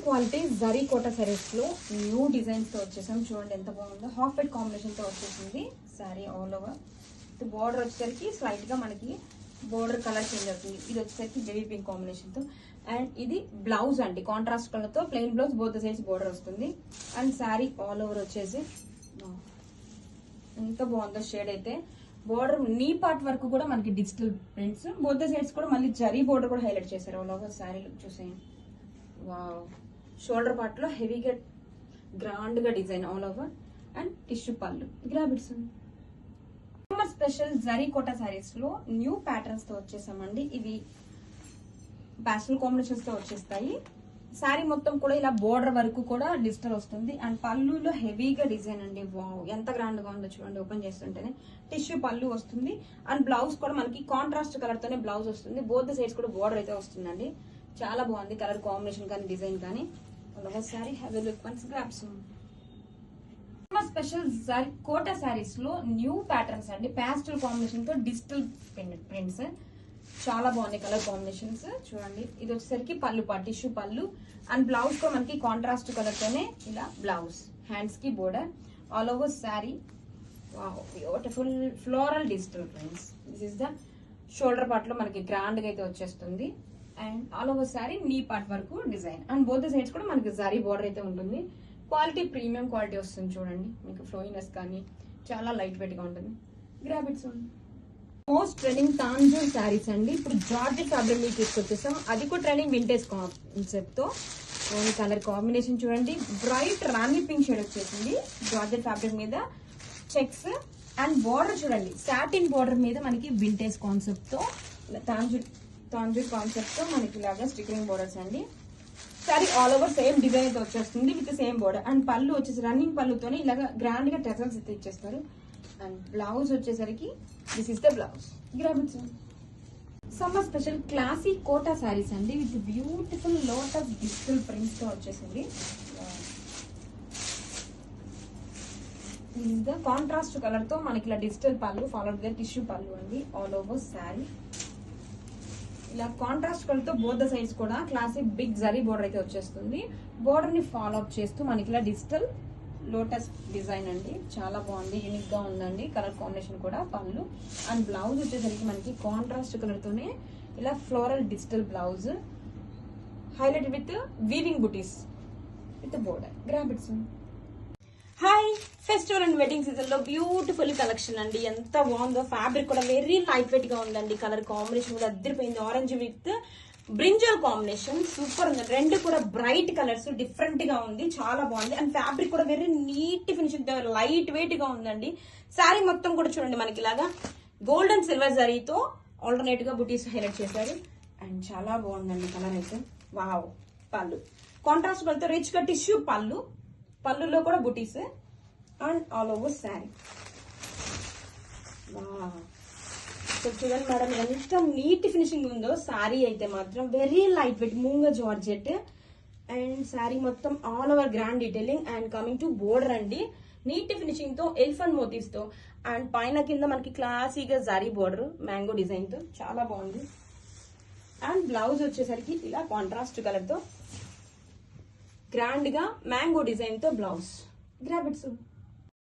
Quality zari Kota saris లో new designs తో వచ్చేసాం. చూడండి ఎంత బాగుందో. హాఫ్ వైట్ కాంబినేషన్ తో వచ్చేసింది సారీ ఆల్ ఓవర్. బోర్డర్ వచ్చేసరికి స్లైట్ గా మనకి బోర్డర్ కలర్ చేంజ్ అవుతుంది. ఇది వచ్చేసరికి బేబీ పింక్ కాంబినేషన్ తో. అండ్ ఇది బ్లౌజ్ అండి, కాంట్రాస్ట్ కలర్ తో plain blouse, both sides border వస్తుంది. అండ్ సారీ ఆల్ ఓవర్ వచ్చేసి ఎంత బాగుందో షేడ్ అయితే. బోర్డర్ నీ పార్ట్ వరకు కూడా మనకి డిజిటల్ ప్రింట్స్, బోత్ సైడ్స్ కూడా మళ్ళీ జరీ బోర్డర్ కూడా హైలైట్ చేశారు. ఆల్ ఓవర్ సారీ లుక్ చూసేయండి. వావ్, షోల్డర్ పార్ట్ లో హెవీగా గ్రాండ్ గా design all over. And tissue pallu. Grabbits summer special zari Kota saris లో న్యూ ప్యాటర్న్స్ తో వచ్చేసామండి. ఇవి ప్యాస్టల్ కాంబినేషన్స్ తో వచ్చేస్తాయి. శారీ మొత్తం కూడా ఇలా బోర్డర్ వరకు కూడా డిజిటల్ వస్తుంది. అండ్ పళ్ళులో హెవీగా డిజైన్ అండి. వావ్, ఎంత గ్రాండ్ గా ఉందో చూడండి. ఓపెన్ చేస్తుంటేనే టిష్యూ పళ్ళు వస్తుంది. అండ్ బ్లౌజ్ కూడా మనకి కాంట్రాస్ట్ కలర్ తోనే బ్లౌజ్ వస్తుంది. బోత్ సైడ్స్ కూడా బోర్డర్ అయితే వస్తుందండి. చాలా బాగుంది కలర్ కాంబినేషన్ కానీ డిజైన్ కానీ. Sari have a look once. Grabs special Kota saris లో న్యూ ప్యాటర్న్స్ అండి. ప్యాస్టల్ కాంబినేషన్ తో డిజిటల్ ప్రింట్స్ చాలా బాగున్నాయి కలర్ కాంబినేషన్స్. చూడండి ఇది వచ్చేసరికి పళ్ళు పార్ట్, టిష్యూ పళ్ళు. అండ్ బ్లౌజ్ కూడా మనకి కాంట్రాస్ట్ కలర్ తోనే ఇలా బ్లౌజ్, హ్యాండ్స్ కి border all over sari. Beautiful floral digital prints. This is the shoulder part లో మనకి గ్రాండ్ గా అయితే వచ్చేస్తుంది. అండ్ ఆల్ ఓవర్ శారీ నీ పార్ట్ వరకు డిజైన్. అండ్ బోత్ సైడ్స్ కూడా మనకి జరీ బోర్డర్ అయితే ఉంటుంది. క్వాలిటీ ప్రీమియం క్వాలిటీ వస్తుంది. చూడండి మీకు ఫ్లోయినెస్ కానీ చాలా లైట్ వెయిట్ గా ఉంటుంది. గ్రాబిట్స్ మోస్ట్ ట్రెండింగ్ తాంజూర్ శారీస్ అండి. ఇప్పుడు జార్జెట్ ఫ్యాబ్రిక్ మీద తీసుకొచ్చేసాం. అది కూడా ట్రెండింగ్ వింటేజ్ కాన్సెప్ట్ తో. కలర్ కాంబినేషన్ చూడండి, బ్రైట్ రాణి పింక్ షేడ్ వచ్చేసింది జార్జెట్ ఫ్యాబ్రిక్ మీద. చెక్స్ అండ్ బోర్డర్ చూడండి, సాటిన్ బోర్డర్ మీద మనకి వింటేజ్ కాన్సెప్ట్ తో, తాంజూర్ కాన్సెప్ట్ తో మనకి ఇలాగా స్టిక్కరింగ్ బోర్డర్స్ అండి. Sorry all over same design అయితే వచ్చేస్తుంది విత్ సేమ్ బోర్డర్. అండ్ పళ్ళు వచ్చేసి రన్నింగ్ పళ్ళుతోనే ఇలాగా గ్రాండ్ గా టెసల్స్ అయితే ఇచ్చేస్తారు. అండ్ బ్లౌజ్ వచ్చేసరికి this is the blouse. Grabbits summer special classy Kota saris అండి with beautiful lotus digital prints తో వచ్చేసింది. This is the contrast colour తో మనకి ఇలా డిజిటల్ పళ్ళు, ఫాలోడ్ ద టిష్యూ పళ్ళు అండి ఆల్ ఓవర్ సారీ. ఇలా కాంట్రాస్ట్ కలర్ తో బోత్ సైడ్స్ కూడా క్లాసిక్ బిగ్ జరీ బోర్డర్ అయితే వచ్చేస్తుంది. బోర్డర్ ని ఫాలో అప్ చేస్తూ మనకి ఇలా డిజిటల్ లోటస్ డిజైన్ అండి. చాలా బాగుంది, యూనిక్ గా ఉందండి కలర్ కాంబినేషన్ కూడా. పళ్ళు అండ్ బ్లౌజ్ వచ్చేసరికి మనకి కాంట్రాస్ట్ కలర్ తోనే ఇలా floral digital blouse highlight with weaving butis with border. Grabbits hi, festival and wedding season లో బ్యూటిఫుల్ కలెక్షన్ అండి. ఎంత బాగుందో. ఫ్యాబ్రిక్ కూడా వెరీ లైట్ వెయిట్ గా ఉందండి. కలర్ కాంబినేషన్ కూడా అద్దరిపోయింది. Orange with brinjal combination super ఉంది. రెండు కూడా బ్రైట్ కలర్స్, డిఫరెంట్ గా ఉంది, చాలా బాగుంది. అండ్ ఫ్యాబ్రిక్ కూడా very neat finishing, light weight గా ఉందండి. శారీ మొత్తం కూడా చూడండి మనకి ఇలాగా గోల్డ్ అండ్ సిల్వర్ జరీతో ఆల్టర్నేట్ గా బుటీస్ హైలైట్ చేశారు. అండ్ చాలా బాగుందండి కలర్ అయితే. వావ్, పళ్ళు కాంట్రాస్ట్ కలర్ తో రిచ్ గా టిష్యూ పళ్ళు, పళ్ళులో కూడా butis. And all over sari. So చూడండి మేడం ఎంత నీట్ ఫినిషింగ్ ఉందో. శారీ అయితే మాత్రం very light weight moonga georgette. And sari మొత్తం all over grand detailing. And coming to border అండి, నీట్ ఫినిషింగ్ తో ఎలిఫెంట్ మోటివ్స్ తో. అండ్ పైన కింద మనకి క్లాసీగా జరీ బోర్డర్ మ్యాంగో డిజైన్ తో చాలా బాగుంది. అండ్ బ్లౌజ్ వచ్చేసరికి ఇలా కాంట్రాస్ట్ కలర్ తో గ్రాండ్ గా మ్యాంగో డిజైన్ తో బ్లౌజ్. గ్రాబిట్స్